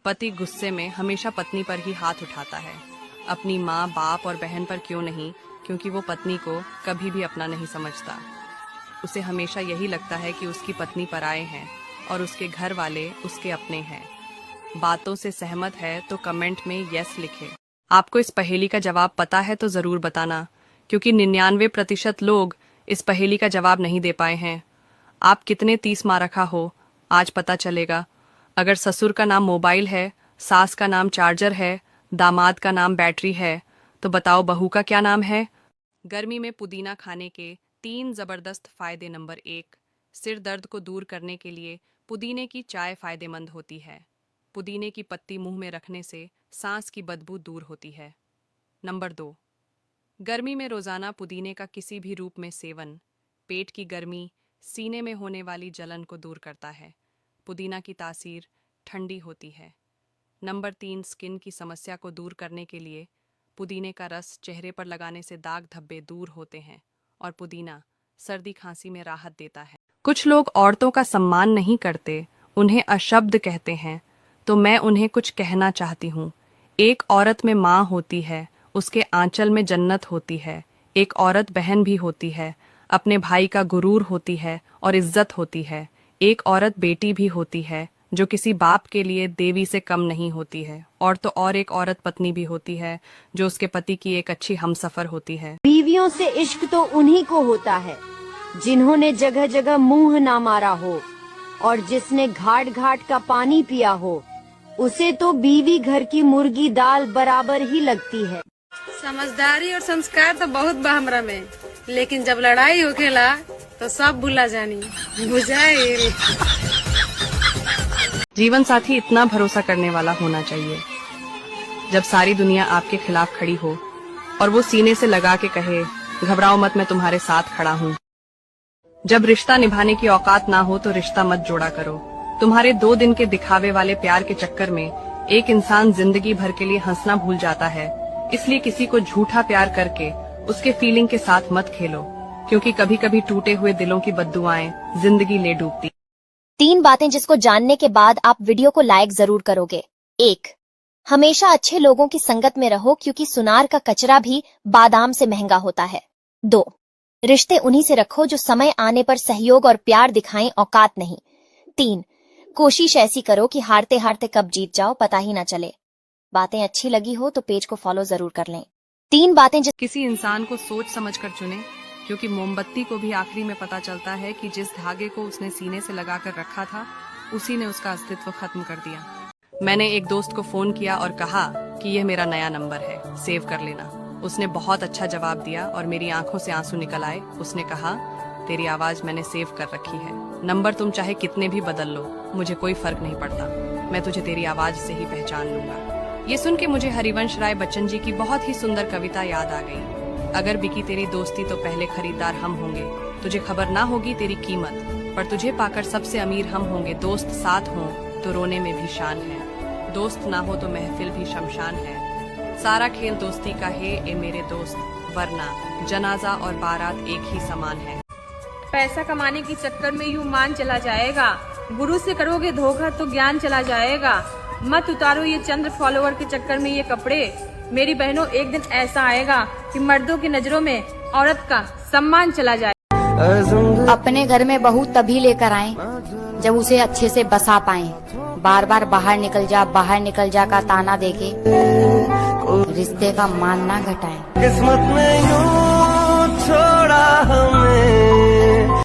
पति गुस्से में हमेशा पत्नी पर ही हाथ उठाता है। अपनी माँ, बाप और बहन पर क्यों नहीं, क्योंकि वो पत्नी को कभी भी अपना नहीं समझता। उसे हमेशा यही लगता है कि उसकी पत्नी पराये हैं और उसके घर वाले उसके अपने हैं। बातों से सहमत है तो कमेंट में यस लिखे। आपको इस पहेली का जवाब पता है तो जरूर बताना, क्योंकि 99% लोग इस पहेली का जवाब नहीं दे पाए हैं। आप कितने 30 मारखा हो आज पता चलेगा। अगर ससुर का नाम मोबाइल है, सास का नाम चार्जर है, दामाद का नाम बैटरी है, तो बताओ बहू का क्या नाम है। गर्मी में पुदीना खाने के 3 जबरदस्त फायदे। नंबर 1, सिर दर्द को दूर करने के लिए पुदीने की चाय फायदेमंद होती है। पुदीने की पत्ती मुंह में रखने से सांस की बदबू दूर होती है। नंबर 2, गर्मी में रोजाना पुदीने का किसी भी रूप में सेवन पेट की गर्मी, सीने में होने वाली जलन को दूर करता है। पुदीना की तासीर ठंडी होती है। नंबर 3, स्किन की समस्या को दूर करने के लिए पुदीने का रस चेहरे पर लगाने से दाग धब्बे दूर होते हैं और पुदीना सर्दी खांसी में राहत देता है। कुछ लोग औरतों का सम्मान नहीं करते, उन्हें अशब्द कहते हैं, तो मैं उन्हें कुछ कहना चाहती हूँ। एक औरत में माँ होती है, उसके आंचल में जन्नत होती है। एक औरत बहन भी होती है, अपने भाई का गुरूर होती है और इज्जत होती है। एक औरत बेटी भी होती है, जो किसी बाप के लिए देवी से कम नहीं होती है। और तो और एक औरत पत्नी भी होती है, जो उसके पति की एक अच्छी हमसफर होती है। बीवियों से इश्क तो उन्हीं को होता है जिन्होंने जगह जगह मुंह ना मारा हो, और जिसने घाट घाट का पानी पिया हो, उसे तो बीवी घर की मुर्गी दाल बराबर ही लगती है। समझदारी और संस्कार तो बहुत बा हमरा में, लेकिन जब लड़ाई होखेला तो सब भुला जानी बुझाए। जीवन साथी इतना भरोसा करने वाला होना चाहिए, जब सारी दुनिया आपके खिलाफ खड़ी हो और वो सीने से लगा के कहे, घबराओ मत, मैं तुम्हारे साथ खड़ा हूँ। जब रिश्ता निभाने की औकात ना हो तो रिश्ता मत जोड़ा करो। तुम्हारे 2 दिन के दिखावे वाले प्यार के चक्कर में एक इंसान जिंदगी भर के लिए हंसना भूल जाता है। इसलिए किसी को झूठा प्यार करके उसके फीलिंग के साथ मत खेलो, क्योंकि कभी कभी टूटे हुए दिलों की बद्दुआएं जिंदगी ले डूबती। 3 बातें जिसको जानने के बाद आप वीडियो को लाइक जरूर करोगे। 1, हमेशा अच्छे लोगों की संगत में रहो, क्योंकि सुनार का कचरा भी बादाम से महंगा होता है। 2, रिश्ते उन्हीं से रखो जो समय आने पर सहयोग और प्यार दिखाएं, औकात नहीं। 3, कोशिश ऐसी करो कि हारते हारते कब जीत जाओ पता ही ना चले। बातें अच्छी लगी हो तो पेज को फॉलो जरूर कर लें। 3 बातें किसी इंसान को सोच समझ कर चुने, क्योंकि मोमबत्ती को भी आखिरी में पता चलता है कि जिस धागे को उसने सीने से लगाकर रखा था, उसी ने उसका अस्तित्व खत्म कर दिया। मैंने एक दोस्त को फोन किया और कहा कि यह मेरा नया नंबर है, सेव कर लेना। उसने बहुत अच्छा जवाब दिया और मेरी आंखों से आंसू निकल आए। उसने कहा, तेरी आवाज मैंने सेव कर रखी है। नंबर तुम चाहे कितने भी बदल लो, मुझे कोई फर्क नहीं पड़ता, मैं तुझे तेरी आवाज से ही पहचान लूंगा। ये सुन के मुझे हरिवंश राय बच्चन जी की बहुत ही सुंदर कविता याद आ गई। अगर बिकी तेरी दोस्ती तो पहले खरीदार हम होंगे, तुझे खबर ना होगी तेरी कीमत, पर तुझे पाकर सबसे अमीर हम होंगे। दोस्त साथ हो तो रोने में भी शान है, दोस्त ना हो तो महफिल भी शमशान है। सारा खेल दोस्ती का है ए मेरे दोस्त, वरना जनाजा और बारात एक ही समान है। पैसा कमाने के चक्कर में यूं मान चला जाएगा, गुरु से करोगे धोखा तो ज्ञान चला जाएगा। मत उतारो ये चंद्र फॉलोवर के चक्कर में ये कपड़े। मेरी बहनों, एक दिन ऐसा आएगा कि मर्दों की नजरों में औरत का सम्मान चला जाए। अपने घर में बहू तभी लेकर आए जब उसे अच्छे से बसा पाए। बार बार बाहर निकल जा का ताना देके रिश्ते का मान ना घटाएं। किस्मत में यूं